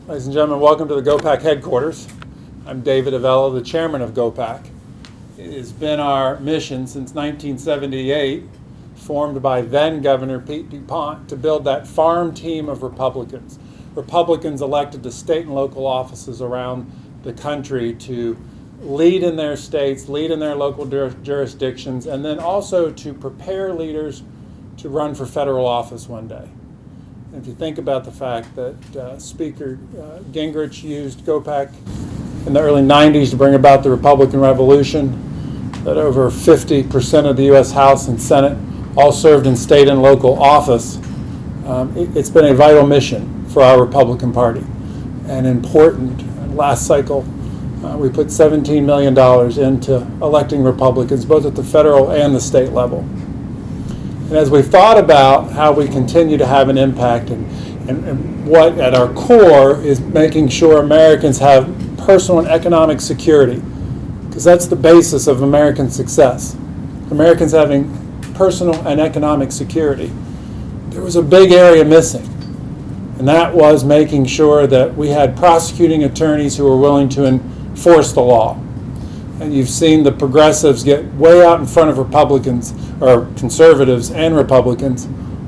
Ladies and gentlemen, welcome to the GOPAC headquarters. I'm David Avella, the chairman of GOPAC. It has been our mission since 1978, formed by then Governor Pete DuPont, to build that farm team of Republicans. Republicans elected to state and local offices around the country to lead in their states, lead in their local jurisdictions, and then also to prepare leaders to run for federal office one day. If you think about the fact that Speaker Gingrich used GOPAC in the early 90s to bring about the Republican Revolution, that over 50% of the U.S. House and Senate all served in state and local office, it's been a vital mission for our Republican Party and important. Last cycle, we put $17 million into electing Republicans, both at the federal and the state level. And as we've thought about how we continue to have an impact and what at our core is making sure Americans have personal and economic security, because that's the basis of American success. Americans having personal and economic security. There was a big area missing, and that was making sure that we had prosecuting attorneys who were willing to enforce the law. And you've seen the progressives get way out in front of Republicans, or conservatives and Republicans,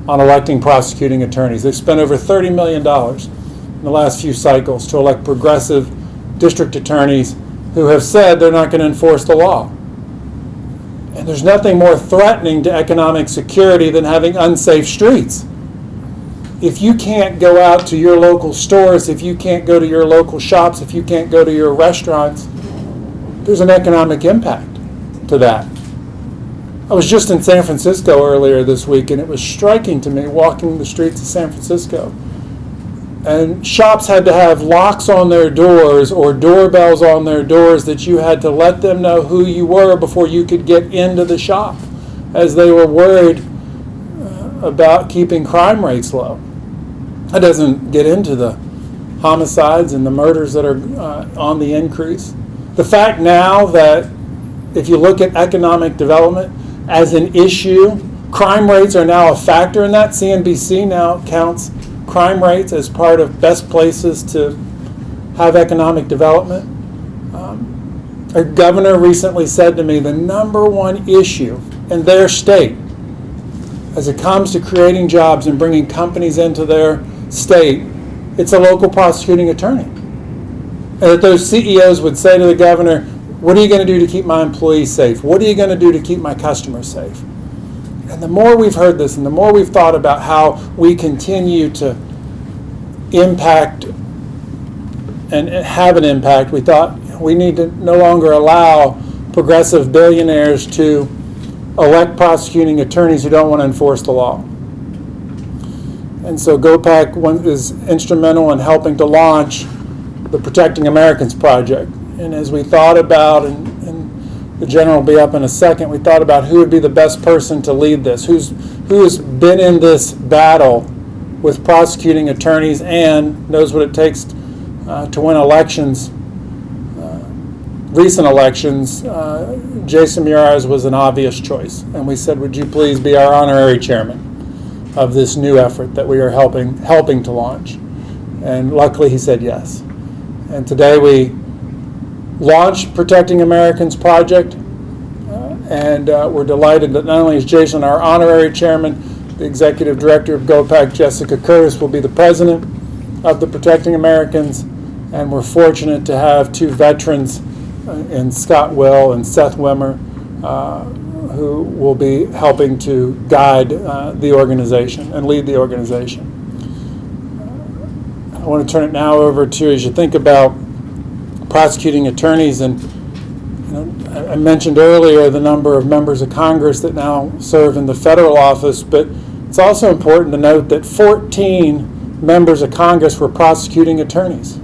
on electing prosecuting attorneys. They've spent over $30 million in the last few cycles to elect progressive district attorneys who have said they're not going to enforce the law. And there's nothing more threatening to economic security than having unsafe streets. If you can't go out to your local stores, if you can't go to your local shops, if you can't go to your restaurants, there's an economic impact to that. I was just in San Francisco earlier this week, and it was striking to me walking the streets of San Francisco. And shops had to have locks on their doors or doorbells on their doors that you had to let them know who you were before you could get into the shop, as they were worried about keeping crime rates low. That doesn't get into the homicides and the murders that are on the increase. The fact now that if you look at economic development as an issue, crime rates are now a factor in that. CNBC now counts crime rates as part of best places to have economic development. A governor recently said to me the number one issue in their state as it comes to creating jobs and bringing companies into their state, it's a local prosecuting attorney. And that those CEOs would say to the governor, what are you going to do to keep my employees safe? What are you going to do to keep my customers safe? And the more we've heard this and the more we've thought about how we continue to impact and have an impact, we thought we need to no longer allow progressive billionaires to elect prosecuting attorneys who don't want to enforce the law. And so GOPAC is instrumental in helping to launch the Protecting Americans Project. And as we thought about, and the general will be up in a second, we thought about who would be the best person to lead this, who has been in this battle with prosecuting attorneys and knows what it takes to win elections. Recent elections, Jason Miyares was an obvious choice. And we said, would you please be our honorary chairman of this new effort that we are helping to launch? And luckily he said yes. And today we launched Protecting Americans Project, and we're delighted that not only is Jason our honorary chairman, the executive director of GOPAC, Jessica Curtis, will be the president of the Protecting Americans, and we're fortunate to have two veterans in Scott Will and Seth Wimmer, who will be helping to guide the organization and lead the organization. I want to turn it now over to, as you think about prosecuting attorneys, and I mentioned earlier the number of members of Congress that now serve in the federal office, but it's also important to note that 14 members of Congress were prosecuting attorneys.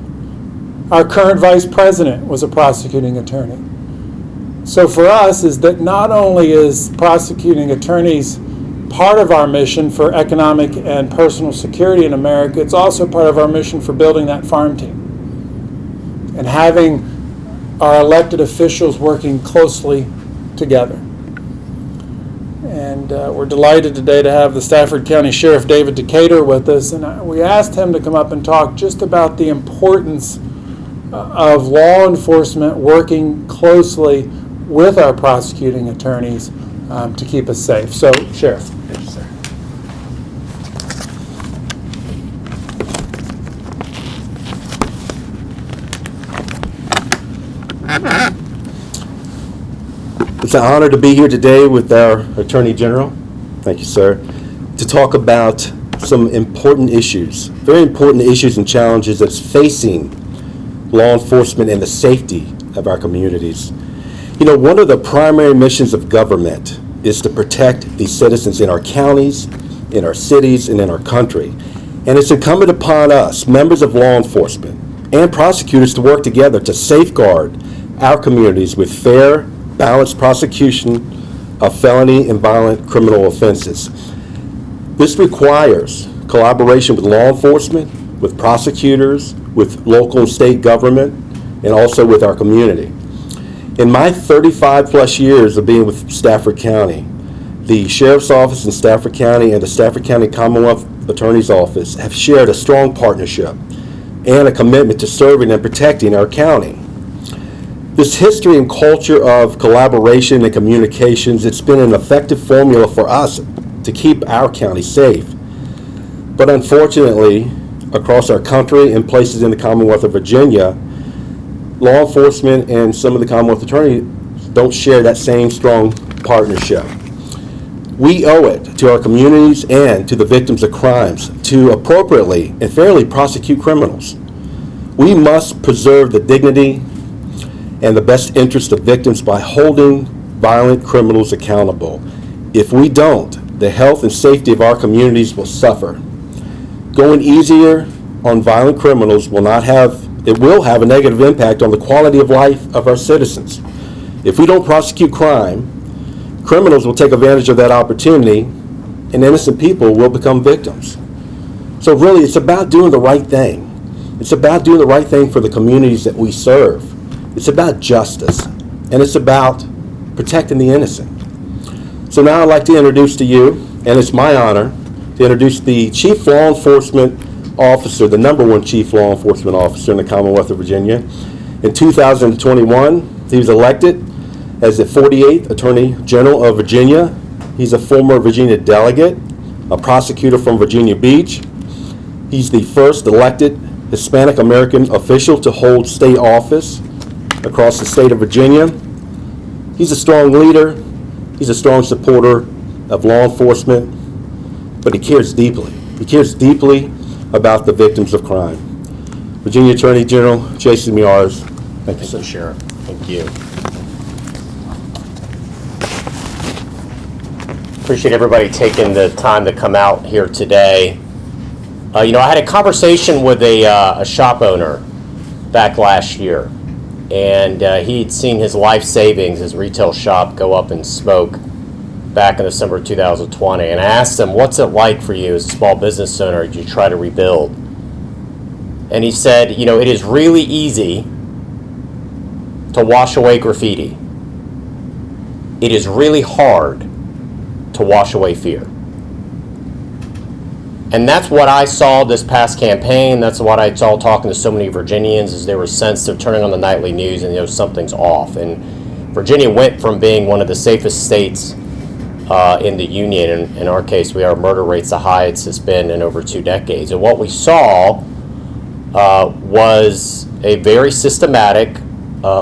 Our current vice president was a prosecuting attorney. So for us is that not only is prosecuting attorneys part of our mission for economic and personal security in America, it's also part of our mission for building that farm team and having our elected officials working closely together. And we're delighted today to have the Stafford County Sheriff David Decatur with us. And we asked him to come up and talk just about the importance of law enforcement working closely with our prosecuting attorneys to keep us safe. So, Sheriff. Thank you, sir. It's an honor to be here today with our Attorney General, thank you, sir, to talk about some important issues, very important issues and challenges that's facing law enforcement and the safety of our communities. You know, one of the primary missions of government is to protect the citizens in our counties, in our cities, and in our country. And it's incumbent upon us, members of law enforcement and prosecutors, to work together to safeguard our communities with fair, balanced prosecution of felony and violent criminal offenses. This requires collaboration with law enforcement, with prosecutors, with local and state government, and also with our community. In my 35 plus years of being with Stafford County, the Sheriff's Office in Stafford County and the Stafford County Commonwealth Attorney's Office have shared a strong partnership and a commitment to serving and protecting our county. This history and culture of collaboration and communications, it's been an effective formula for us to keep our county safe. But unfortunately, across our country and places in the Commonwealth of Virginia, law enforcement and some of the Commonwealth attorneys don't share that same strong partnership. We owe it to our communities and to the victims of crimes to appropriately and fairly prosecute criminals. We must preserve the dignity and the best interest of victims by holding violent criminals accountable. If we don't, the health and safety of our communities will suffer. Going easier on violent criminals will have a negative impact on the quality of life of our citizens. If we don't prosecute crime, criminals will take advantage of that opportunity and innocent people will become victims. So really, it's about doing the right thing. It's about doing the right thing for the communities that we serve. It's about justice, and it's about protecting the innocent. So now I'd like to introduce to you, and it's my honor, to introduce the Chief Law Enforcement Officer, the #1 Chief Law Enforcement Officer in the Commonwealth of Virginia. In 2021, he was elected as the 48th Attorney General of Virginia. He's a former Virginia delegate, a prosecutor from Virginia Beach. He's the first elected Hispanic American official to hold state office across the state of Virginia. He's a strong leader. He's a strong supporter of law enforcement, but he cares deeply. He cares deeply about the victims of crime. Virginia Attorney General Jason Miyares. Thank you, sir. Sheriff. Thank you. Appreciate everybody taking the time to come out here today. I had a conversation with a shop owner back last year, and he'd seen his life savings, his retail shop, go up in smoke back in December 2020. And I asked him, what's it like for you as a small business owner as you try to rebuild? And he said, it is really easy to wash away graffiti. It is really hard to wash away fear. And that's what I saw this past campaign. That's what I saw talking to so many Virginians, is they were sensed of turning on the nightly news and something's off. And Virginia went from being one of the safest states in the union, and in our case, our murder rate's the highest it's been in over 2 decades. And what we saw was a very systematic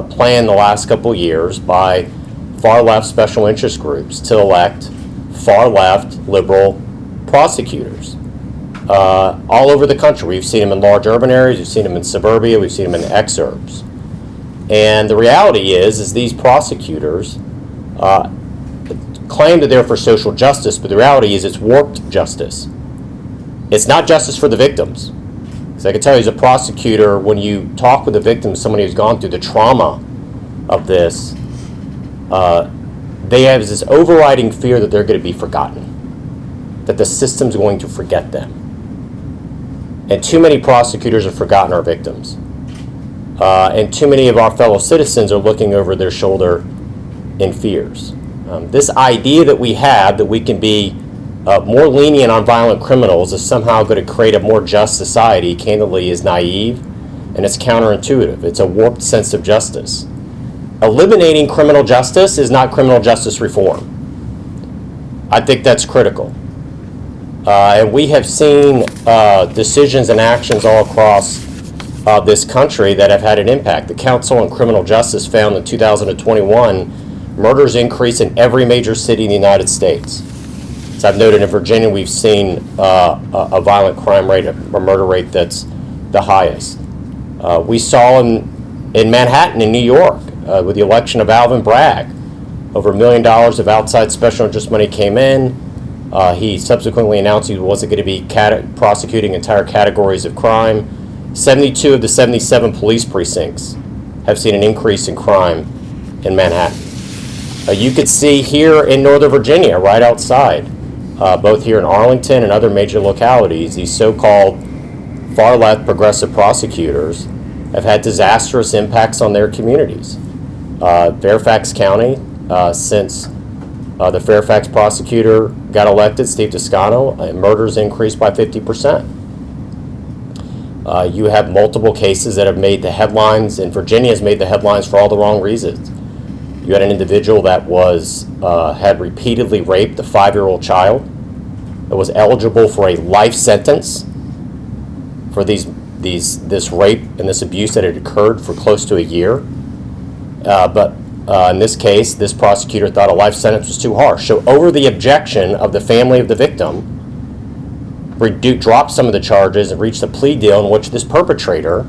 plan the last couple years by far-left special interest groups to elect far-left liberal prosecutors all over the country. We've seen them in large urban areas, we've seen them in suburbia, we've seen them in exurbs. And the reality is these prosecutors claim that they're for social justice, but the reality is it's warped justice. It's not justice for the victims. Because I can tell you as a prosecutor, when you talk with the victim, somebody who's gone through the trauma of this, they have this overriding fear that they're going to be forgotten, that the system's going to forget them. And too many prosecutors have forgotten our victims. And too many of our fellow citizens are looking over their shoulder in fears. This idea that we have that we can be more lenient on violent criminals is somehow going to create a more just society, candidly, is naive, and it's counterintuitive. It's a warped sense of justice. Eliminating criminal justice is not criminal justice reform. I think that's critical. And we have seen decisions and actions all across this country that have had an impact. The Council on Criminal Justice found in 2021 murders increased in every major city in the United States. As I've noted, in Virginia, we've seen a violent crime rate, a murder rate that's the highest. We saw in Manhattan, in New York, with the election of Alvin Bragg, over $1 million of outside special interest money came in. He subsequently announced he wasn't going to be prosecuting entire categories of crime. 72 of the 77 police precincts have seen an increase in crime in Manhattan. You could see here in Northern Virginia, right outside, both here in Arlington and other major localities, these so-called far-left progressive prosecutors have had disastrous impacts on their communities. Fairfax County, since the Fairfax prosecutor got elected, Steve Toscano, murders increased by 50%. You have multiple cases that have made the headlines, and Virginia has made the headlines for all the wrong reasons. You had an individual that had repeatedly raped a 5-year-old child, that was eligible for a life sentence for this rape and this abuse that had occurred for close to a year. But in this case, this prosecutor thought a life sentence was too harsh. So over the objection of the family of the victim, dropped some of the charges and reached a plea deal in which this perpetrator,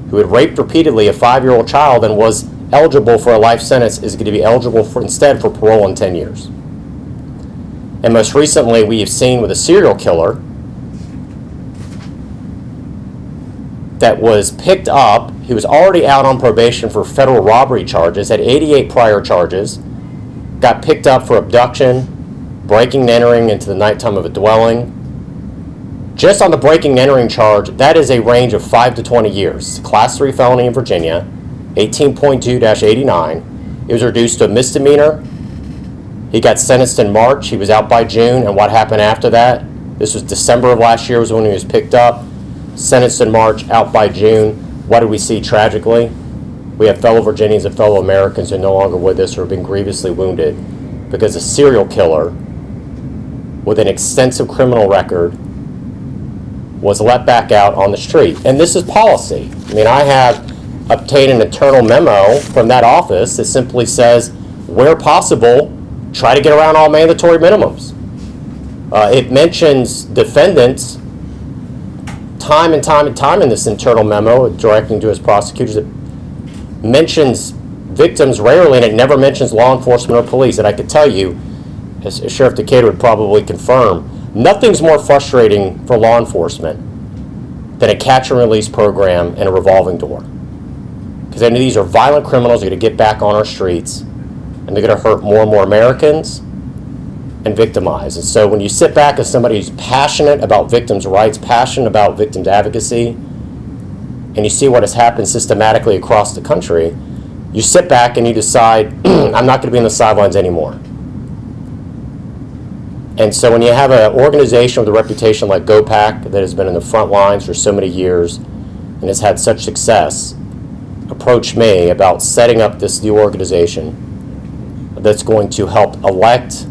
who had raped repeatedly a 5-year-old child and was eligible for a life sentence, is going to be eligible instead for parole in 10 years. And most recently, we have seen with a serial killer that was picked up. He was already out on probation for federal robbery charges, had 88 prior charges, got picked up for abduction, breaking and entering into the nighttime of a dwelling. Just on the breaking and entering charge, that is a range of 5 to 20 years. Class 3 felony in Virginia, 18.2-89. It was reduced to a misdemeanor. He got sentenced in March. He was out by June. And what happened after that? This was December of last year was when he was picked up. Sentenced in March, out by June. What did we see tragically? We have fellow Virginians and fellow Americans who are no longer with us, who have been grievously wounded because a serial killer with an extensive criminal record was let back out on the street. And this is policy. I mean, I have obtained an internal memo from that office that simply says, where possible, try to get around all mandatory minimums. It mentions defendants time and time and time in this internal memo, directing to his prosecutors. It mentions victims rarely, and it never mentions law enforcement or police. And I could tell you, as Sheriff Decatur would probably confirm, nothing's more frustrating for law enforcement than a catch and release program and a revolving door. Because I know these are violent criminals who are going to get back on our streets, and they're going to hurt more and more Americans and victimize. And so when you sit back as somebody who's passionate about victims' rights, passionate about victims' advocacy, and you see what has happened systematically across the country, you sit back and you decide, I'm not going to be on the sidelines anymore. And so when you have an organization with a reputation like GOPAC that has been in the front lines for so many years and has had such success, approach me about setting up this new organization that's going to help elect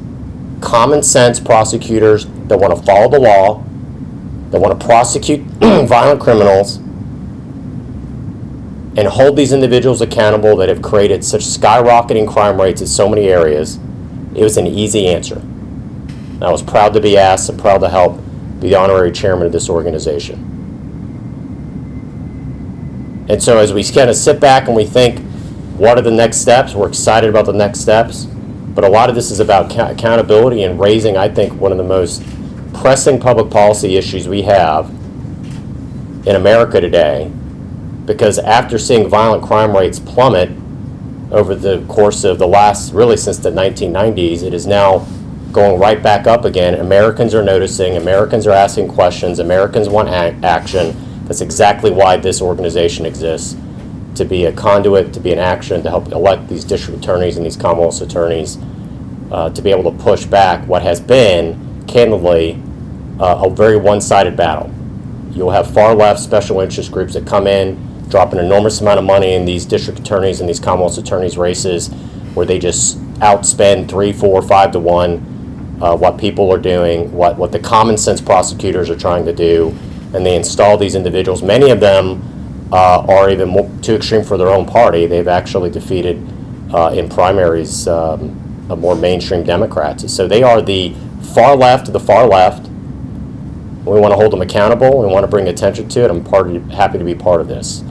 common sense prosecutors that want to follow the law, that want to prosecute violent criminals, and hold these individuals accountable that have created such skyrocketing crime rates in so many areas. It was an easy answer. And I was proud to be asked and proud to help be the honorary chairman of this organization. And so as we kind of sit back and we think, what are the next steps? We're excited about the next steps. But a lot of this is about accountability and raising, I think, one of the most pressing public policy issues we have in America today. Because after seeing violent crime rates plummet over the course of the last, really since the 1990s, it is now going right back up again. Americans are noticing, Americans are asking questions, Americans want action. That's exactly why this organization exists, to be a conduit, to be an action, to help elect these district attorneys and these Commonwealth attorneys to be able to push back what has been, candidly, a very one-sided battle. You'll have far-left special interest groups that come in, drop an enormous amount of money in these district attorneys and these Commonwealth attorneys races, where they just outspend 3, 4, 5 to 1 what people are doing, what the common sense prosecutors are trying to do, and they install these individuals. Many of them are even too extreme for their own party. They've actually defeated in primaries more mainstream Democrats. So they are the far left of the far left. We want to hold them accountable. We want to bring attention to it. I'm happy to be part of this.